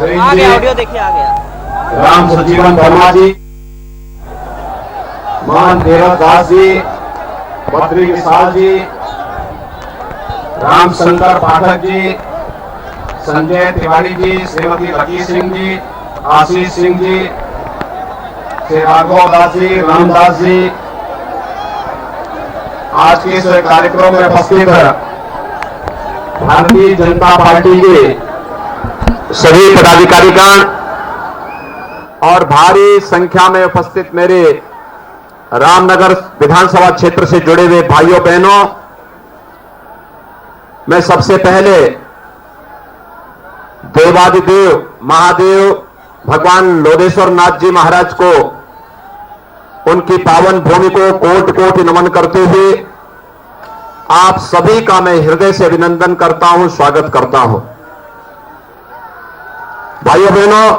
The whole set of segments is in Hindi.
नरेंद्र आ गया, जी, ऑडियो देखिए आ गया। राम सजीवन वर्मा जी, मान देवत दास जी, बद्री विशाल जी, राम शंकर पाठक जी, संजय तिवारी जी, श्रीमती लकी सिंह जी, आशीष सिंह जी, श्री राघव दास जी, रामदास जी, आज के इस कार्यक्रम में उपस्थित भारतीय जनता पार्टी के सभी पदाधिकारीगण और भारी संख्या में उपस्थित मेरे रामनगर विधानसभा क्षेत्र से जुड़े हुए भाइयों बहनों, मैं सबसे पहले देवादिदेव महादेव भगवान लोधेश्वर नाथ जी महाराज को, उनकी पावन भूमि को कोटि कोटि नमन करते हुए आप सभी का मैं हृदय से अभिनंदन करता हूं, स्वागत करता हूं। भाइयों बहनों,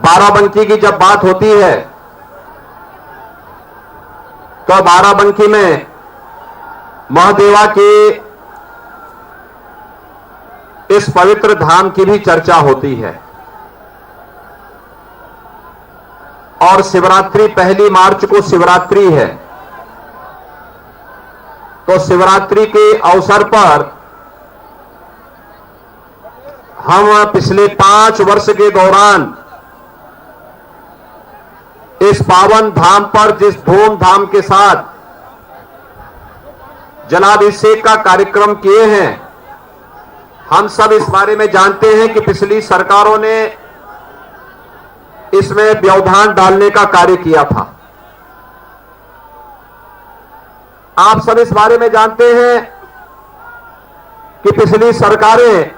बाराबंकी की जब बात होती है तो बाराबंकी में महादेवा के इस पवित्र धाम की भी चर्चा होती है और शिवरात्रि, पहली मार्च को शिवरात्रि है, तो शिवरात्रि के अवसर पर हम पिछले 5 वर्ष के दौरान इस पावन धाम पर जिस धूमधाम के साथ जलाभिषेक का कार्यक्रम किए हैं, हम सब इस बारे में जानते हैं कि पिछली सरकारों ने इसमें व्यवधान डालने का कार्य किया था। आप सब इस बारे में जानते हैं कि पिछली सरकारें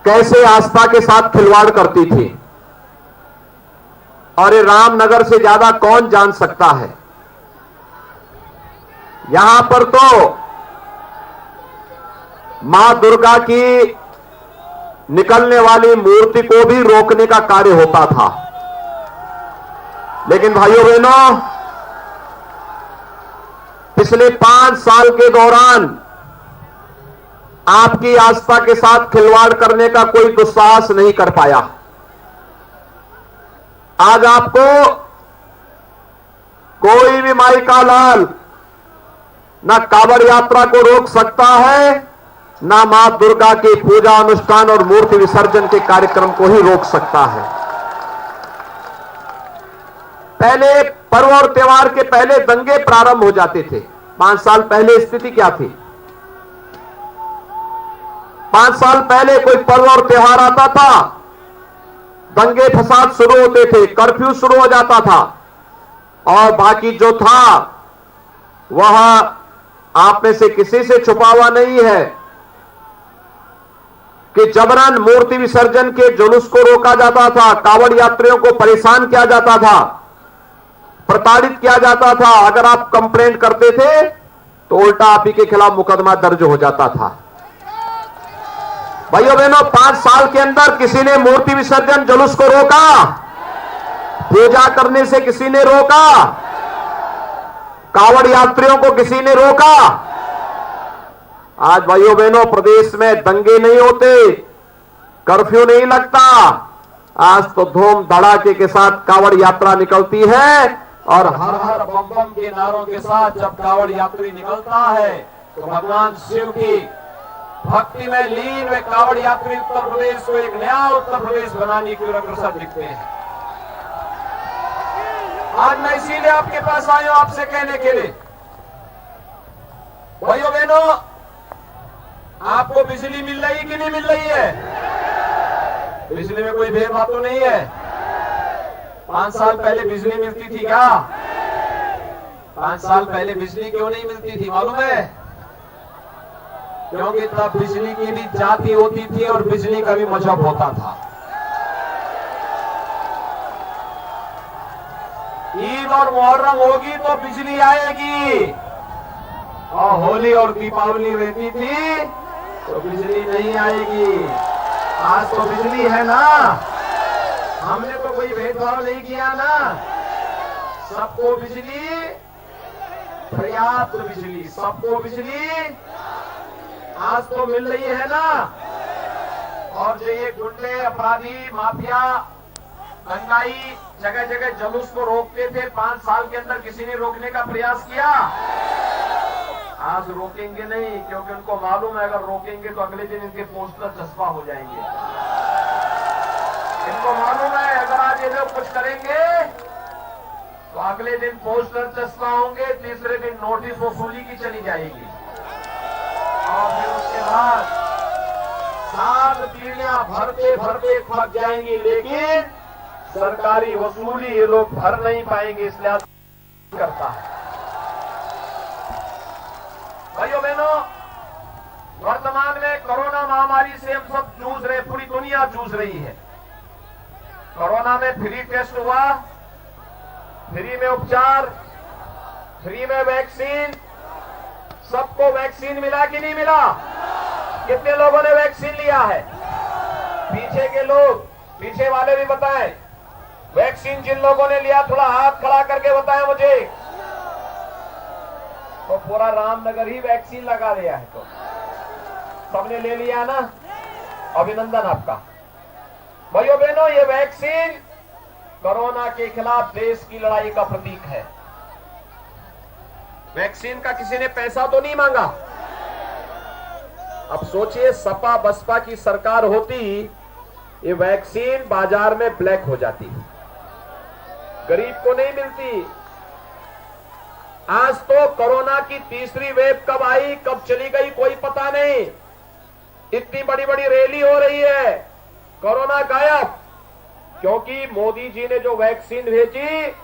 कैसे आस्था के साथ खिलवाड़ करती थी और ये रामनगर से ज्यादा कौन जान सकता है। यहां पर तो मां दुर्गा की निकलने वाली मूर्ति को भी रोकने का कार्य होता था, लेकिन भाइयों बहनों, पिछले 5 साल के दौरान आपकी आस्था के साथ खिलवाड़ करने का कोई दुस्साहस नहीं कर पाया। आज आपको कोई भी माई का लाल ना कांवड़ यात्रा को रोक सकता है, ना मां दुर्गा के पूजा अनुष्ठान और मूर्ति विसर्जन के कार्यक्रम को ही रोक सकता है। पहले पर्व और त्योहार के पहले दंगे प्रारंभ हो जाते थे। 5 साल पहले स्थिति क्या थी? 5 साल पहले कोई पर्व और त्योहार आता था, दंगे फसाद शुरू होते थे, कर्फ्यू शुरू हो जाता था और बाकी जो था वह आप में से किसी से छुपा हुआ नहीं है कि जबरन मूर्ति विसर्जन के जुलूस को रोका जाता था, कांवड़ यात्रियों को परेशान किया जाता था, प्रताड़ित किया जाता था। अगर आप कंप्लेंट करते थे तो उल्टा आप ही के खिलाफ मुकदमा दर्ज हो जाता था। भाइयों बहनों, 5 साल के अंदर किसी ने मूर्ति विसर्जन जुलूस को रोका? पूजा करने से किसी ने रोका? कांवड़ यात्रियों को किसी ने रोका? आज भाइयों बहनों, प्रदेश में दंगे नहीं होते, कर्फ्यू नहीं लगता। आज तो धूम धड़ाके के साथ कांवड़ यात्रा निकलती है और हर हर बम बम के नारों के साथ जब कांवड़ यात्री निकलता है तो भगवान शिव की भक्ति में लीन वे कांवड़ यात्री उत्तर प्रदेश को एक नया उत्तर प्रदेश बनाने की ओर अग्रसर दिखते हैं। आज मैं इसीलिए आपके पास आया हूं आपसे कहने के लिए, भाइयों बहनों, आपको बिजली मिल रही कि नहीं मिल रही है? बिजली में कोई भेदभाव तो नहीं है? 5 साल पहले बिजली मिलती थी क्या? 5 साल पहले बिजली क्यों नहीं मिलती थी मालूम है? क्योंकि तब बिजली की भी जाति होती थी और बिजली का भी मजहब होता था। ईद और मुहर्रम होगी तो बिजली आएगी, और होली और दीपावली रहती थी तो बिजली नहीं आएगी। आज तो बिजली है ना, हमने तो कोई भेदभाव नहीं किया ना, सबको बिजली, पर्याप्त बिजली, सबको बिजली। आज तो मिल रही है ना। और जो ये गुंडे, अपराधी, माफिया, दंगाई जगह जगह जुलूस को रोकते थे, 5 साल के अंदर किसी ने रोकने का प्रयास किया? आज रोकेंगे नहीं, क्योंकि उनको मालूम है अगर रोकेंगे तो अगले दिन इनके पोस्टर चस्पा हो जाएंगे। इनको मालूम है अगर आज ये लोग कुछ करेंगे तो अगले दिन पोस्टर चस्पा होंगे, तीसरे दिन नोटिस वसूली की चली जाएगी और फिर उसके बाद 7 पीढ़ियां भरते भरते थक जाएंगी, लेकिन सरकारी वसूली ये लोग भर नहीं पाएंगे, इसलिए करता है। भाइयों बहनों, वर्तमान में कोरोना महामारी से हम सब जूझ रहे, पूरी दुनिया जूझ रही है। कोरोना में फ्री टेस्ट हुआ, फ्री में उपचार, फ्री में वैक्सीन, सबको वैक्सीन मिला कि नहीं मिला? कितने लोगों ने वैक्सीन लिया है? पीछे के लोग, पीछे वाले भी बताएं, वैक्सीन जिन लोगों ने लिया थोड़ा हाथ खड़ा करके बताएं मुझे। तो पूरा रामनगर ही वैक्सीन लगा दिया है, तो सबने ले लिया ना, अभिनंदन आपका। भाइयों बहनों, ये वैक्सीन कोरोना के खिलाफ देश की लड़ाई का प्रतीक है। वैक्सीन का किसी ने पैसा तो नहीं मांगा। अब सोचिए, सपा बसपा की सरकार होती, ये वैक्सीन बाजार में ब्लैक हो जाती, गरीब को नहीं मिलती। आज तो कोरोना की तीसरी वेव कब आई कब चली गई कोई पता नहीं। इतनी बड़ी बड़ी रैली हो रही है, कोरोना गायब, क्योंकि मोदी जी ने जो वैक्सीन भेजी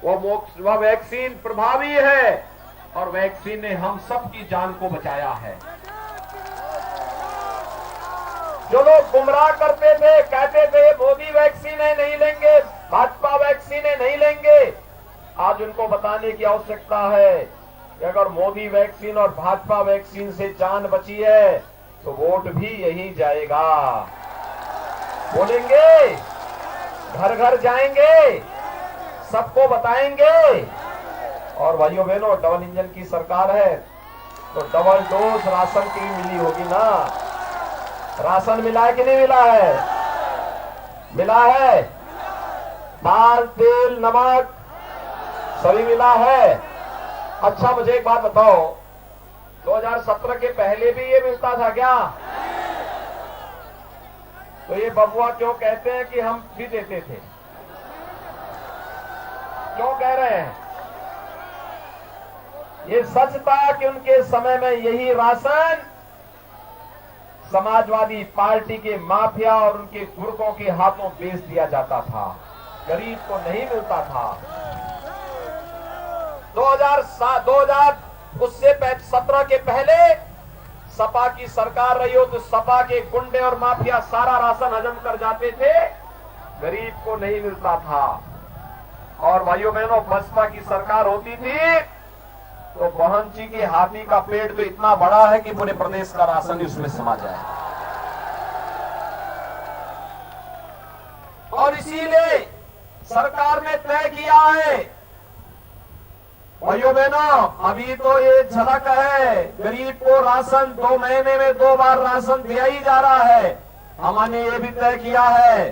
वह वैक्सीन प्रभावी है और वैक्सीन ने हम सबकी जान को बचाया है। जो लोग गुमराह करते थे, कहते थे मोदी वैक्सीन है नहीं लेंगे, भाजपा वैक्सीन है नहीं लेंगे, आज उनको बताने की आवश्यकता है कि अगर मोदी वैक्सीन और भाजपा वैक्सीन से जान बची है तो वोट भी यही जाएगा। बोलेंगे, घर घर जाएंगे, सबको बताएंगे। और भाइयों बहनों, डबल इंजन की सरकार है तो डबल डोज राशन की मिली होगी ना। राशन मिला है कि नहीं मिला है? मिला है। दाल, तेल, नमक सभी मिला है। अच्छा, मुझे एक बात बताओ, 2017 के पहले भी ये मिलता था क्या? तो ये बबुआ क्यों कहते हैं कि हम भी देते थे? क्यों कह रहे हैं? ये सच था कि उनके समय में यही राशन समाजवादी पार्टी के माफिया और उनके गुर्गों के हाथों बेच दिया जाता था, गरीब को नहीं मिलता था। 2017 के पहले सपा की सरकार रही हो तो सपा के गुंडे और माफिया सारा राशन हजम कर जाते थे, गरीब को नहीं मिलता था। और भाइयों बहनों, बसपा की सरकार होती थी तो बहन जी के हाथी का पेट तो इतना बड़ा है कि पूरे प्रदेश का राशन ही उसमें समा जाए। और इसीलिए सरकार ने तय किया है, भाइयों बहनों, अभी तो ये झलक है, गरीब को राशन 2 महीने में 2 बार राशन दिया ही जा रहा है। हमने ये भी तय किया है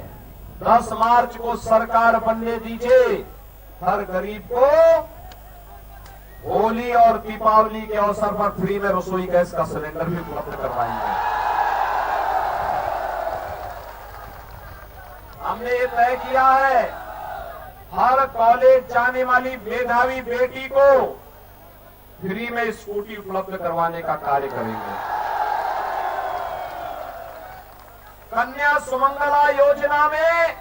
10 मार्च को सरकार बनने दीजिए, हर गरीब को होली और दीपावली के अवसर पर फ्री में रसोई गैस का सिलेंडर भी उपलब्ध करवाएंगे। हमने ये तय किया है हर कॉलेज जाने वाली मेधावी बेटी को फ्री में स्कूटी उपलब्ध करवाने का कार्य करेंगे। कन्या सुमंगला योजना में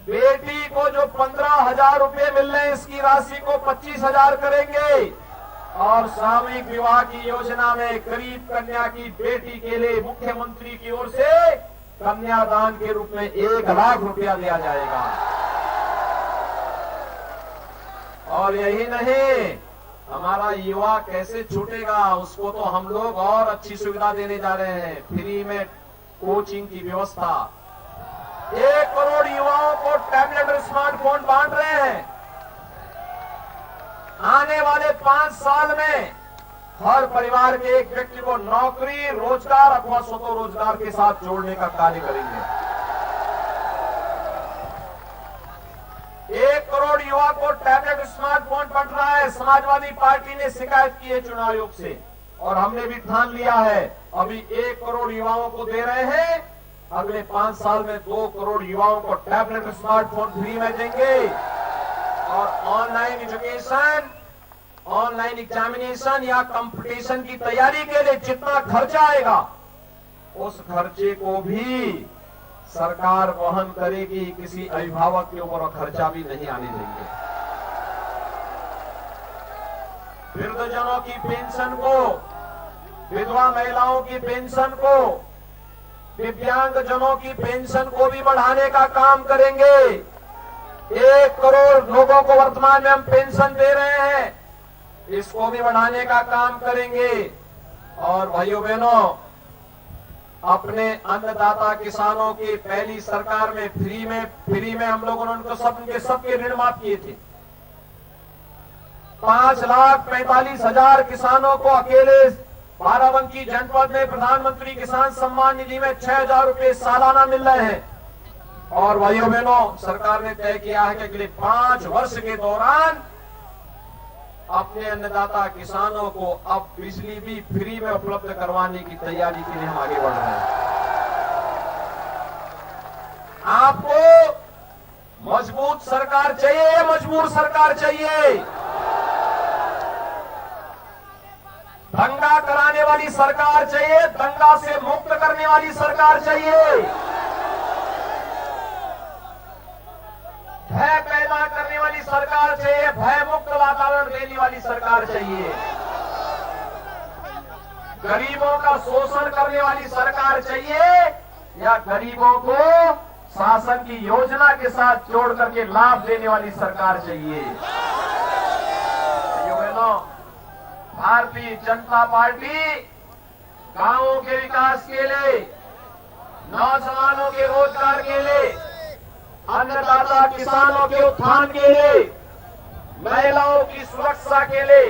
बेटी को जो 15,000 रुपए मिल रहे हैं, इसकी राशि को 25,000 करेंगे। और सामूहिक विवाह की योजना में गरीब कन्या की बेटी के लिए मुख्यमंत्री की ओर से कन्यादान के रूप में 1 लाख रुपया दिया जाएगा। और यही नहीं, हमारा युवा कैसे छूटेगा, उसको तो हम लोग और अच्छी सुविधा देने जा रहे हैं। फ्री में कोचिंग की व्यवस्था, 1 करोड़ युवाओं को टैबलेट और स्मार्टफोन बांट रहे हैं। आने वाले 5 साल में हर परिवार के एक व्यक्ति को नौकरी, रोजगार अथवा स्वतः रोजगार के साथ जोड़ने का कार्य करेंगे। 1 करोड़ युवा को टैबलेट, स्मार्टफोन बंट रहा है। समाजवादी पार्टी ने शिकायत की है चुनाव आयोग से और हमने भी ठान लिया है, अभी 1 करोड़ युवाओं को दे रहे हैं, अगले 5 साल में 2 करोड़ युवाओं को टैबलेट, स्मार्टफोन फ्री में देंगे। और ऑनलाइन एजुकेशन, ऑनलाइन एग्जामिनेशन या कंपटीशन की तैयारी के लिए जितना खर्चा आएगा उस खर्चे को भी सरकार वहन करेगी। किसी अभिभावक के ऊपर खर्चा भी नहीं आने देंगे। वृद्धजनों की पेंशन को, विधवा महिलाओं की पेंशन को, दिव्यांगजनों की पेंशन को भी बढ़ाने का काम करेंगे। 1 करोड़ लोगों को वर्तमान में हम पेंशन दे रहे हैं, इसको भी बढ़ाने का काम करेंगे। और भाइयों बहनों, अपने अन्नदाता किसानों की पहली सरकार में फ्री में हम लोगों ने उनको सबके ऋण माफ किए थे। 5,45,000 किसानों को अकेले बाराबंकी जनपद में प्रधानमंत्री किसान सम्मान निधि में 6,000 रुपए सालाना मिल रहे हैं। और भाइयों बहनों, सरकार ने तय किया है कि अगले 5 वर्ष के दौरान अपने अन्नदाता किसानों को अब बिजली भी फ्री में उपलब्ध करवाने की तैयारी के लिए हम आगे बढ़ रहे हैं। आपको मजबूत सरकार चाहिए या मजबूर सरकार चाहिए? दंगा कराने वाली सरकार चाहिए, दंगा से मुक्त करने वाली सरकार चाहिए, भय पैदा करने वाली सरकार चाहिए, भय मुक्त वातावरण देने वाली सरकार चाहिए, गरीबों का शोषण करने वाली सरकार चाहिए या गरीबों को शासन की योजना के साथ जोड़ करके लाभ देने वाली सरकार चाहिए? भारतीय जनता पार्टी गांवों के विकास के लिए, नौजवानों के रोजगार के लिए, अन्नदाता किसानों के उत्थान के लिए, महिलाओं की सुरक्षा के लिए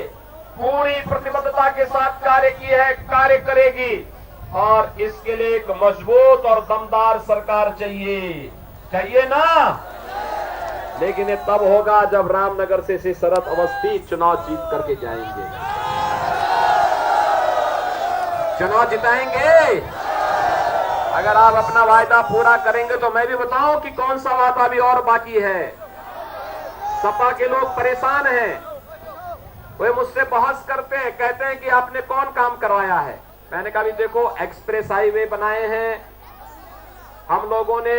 पूरी प्रतिबद्धता के साथ कार्य करेगी। और इसके लिए एक मजबूत और दमदार सरकार चाहिए ना? लेकिन ये तब होगा जब रामनगर से शरद अवस्थी चुनाव जीत करके जाएंगे। चुनाव जिताएंगे। अगर आप अपना वायदा पूरा करेंगे तो मैं भी बताऊं कि कौन सा वादा भी और बाकी है। सपा के लोग परेशान हैं, वे मुझसे बहस करते हैं, कहते हैं कि आपने कौन काम करवाया है। मैंने कहा भी देखो, एक्सप्रेस हाईवे बनाए हैं हम लोगों ने,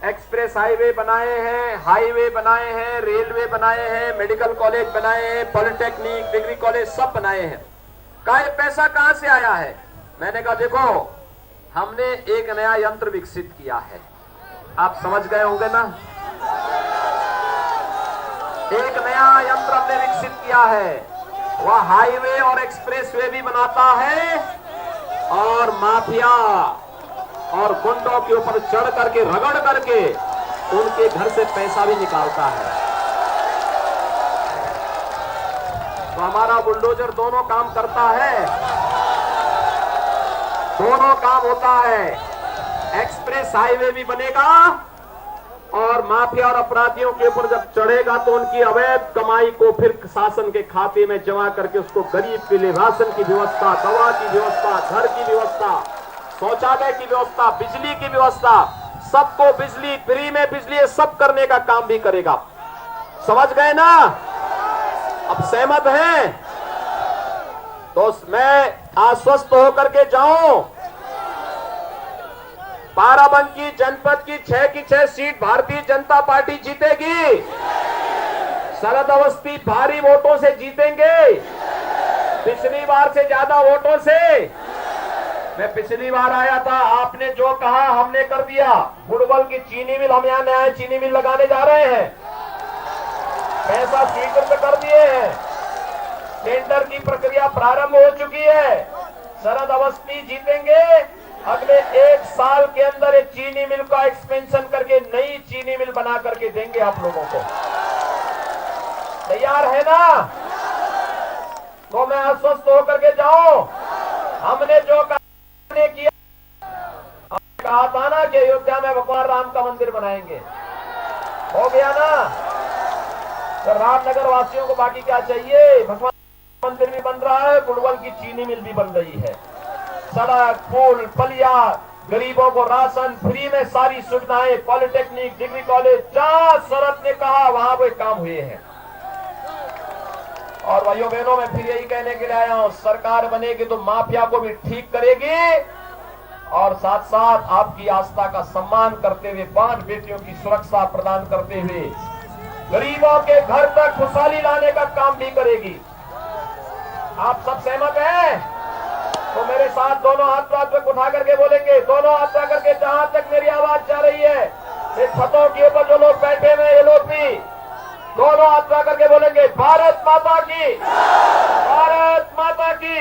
एक्सप्रेस हाईवे बनाए हैं, हाईवे बनाए हैं, रेलवे बनाए हैं, मेडिकल कॉलेज बनाए हैं, पॉलिटेक्निक, डिग्री कॉलेज सब बनाए हैं। कहा ये पैसा कहां से आया है? मैंने कहा देखो, हमने एक नया यंत्र विकसित किया है। आप समझ गए होंगे ना? एक नया यंत्र हमने विकसित किया है, वह हाईवे और एक्सप्रेसवे भी बनाता है और माफिया और गुंडों के ऊपर चढ़ करके, रगड़ करके उनके घर से पैसा भी निकालता है। तो हमारा बुलडोजर दोनों काम करता है, दोनों काम होता है। एक्सप्रेस हाईवे भी बनेगा और माफिया और अपराधियों के ऊपर जब चढ़ेगा तो उनकी अवैध कमाई को फिर शासन के खाते में जमा करके उसको गरीब के लिए राशन की व्यवस्था, दवा की व्यवस्था, घर की व्यवस्था, शौचालय की व्यवस्था, बिजली की व्यवस्था, सबको बिजली फ्री में, बिजली सब करने का काम भी करेगा। समझ गए ना? अब सहमत हैं? तो मैं आश्वस्त होकर के जाऊं, बाराबंकी जनपद की 6 की 6 सीट भारतीय जनता पार्टी जीतेगी। शरद अवस्थी भारी वोटों से जीतेंगे, पिछली बार से ज्यादा वोटों से। मैं पिछली बार आया था, आपने जो कहा हमने कर दिया। बुड़बल की चीनी मिल, हम यहाँ नया चीनी मिल लगाने जा रहे हैं, पैसा स्वीकृत कर दिए हैं, टेंडर की प्रक्रिया प्रारंभ हो चुकी है। शरद अवस्थी जीतेंगे। अगले 1 साल के अंदर एक चीनी मिल का एक्सपेंशन करके नई चीनी मिल बना करके देंगे आप लोगों को। तैयार है ना? तो मैं आश्वस्त होकर के जाऊं, हमने जो किया, कहा था ना कि अयोध्या में भगवान राम का मंदिर बनाएंगे, हो गया ना। तो रामनगर वासियों को बाकी क्या चाहिए? भगवान मंदिर भी बन रहा है, गुड़वल की चीनी मिल भी बन रही है, सड़क, पुल, पलिया, गरीबों को राशन फ्री में, सारी सुविधाएं, पॉलिटेक्निक, डिग्री कॉलेज, जहां शरद ने कहा वहां वो काम हुए हैं। और भाइयों बहनों, मैं फिर यही कहने के लिए आया हूं, सरकार बनेगी तो माफिया को भी ठीक करेगी और साथ साथ आपकी आस्था का सम्मान करते हुए, 5 बेटियों की सुरक्षा प्रदान करते हुए गरीबों के घर तक खुशहाली लाने का काम भी करेगी। आप सब सहमत हैं? तो मेरे साथ दोनों हाथ उठा करके बोलेंगे, दोनों हाथ उठा करके, जहां तक मेरी आवाज जा रही है, इस छतों के ऊपर जो लोग बैठे हुए ये लोग भी दोनों हाथ उठा करके बोलेंगे, भारत माता की, भारत माता की।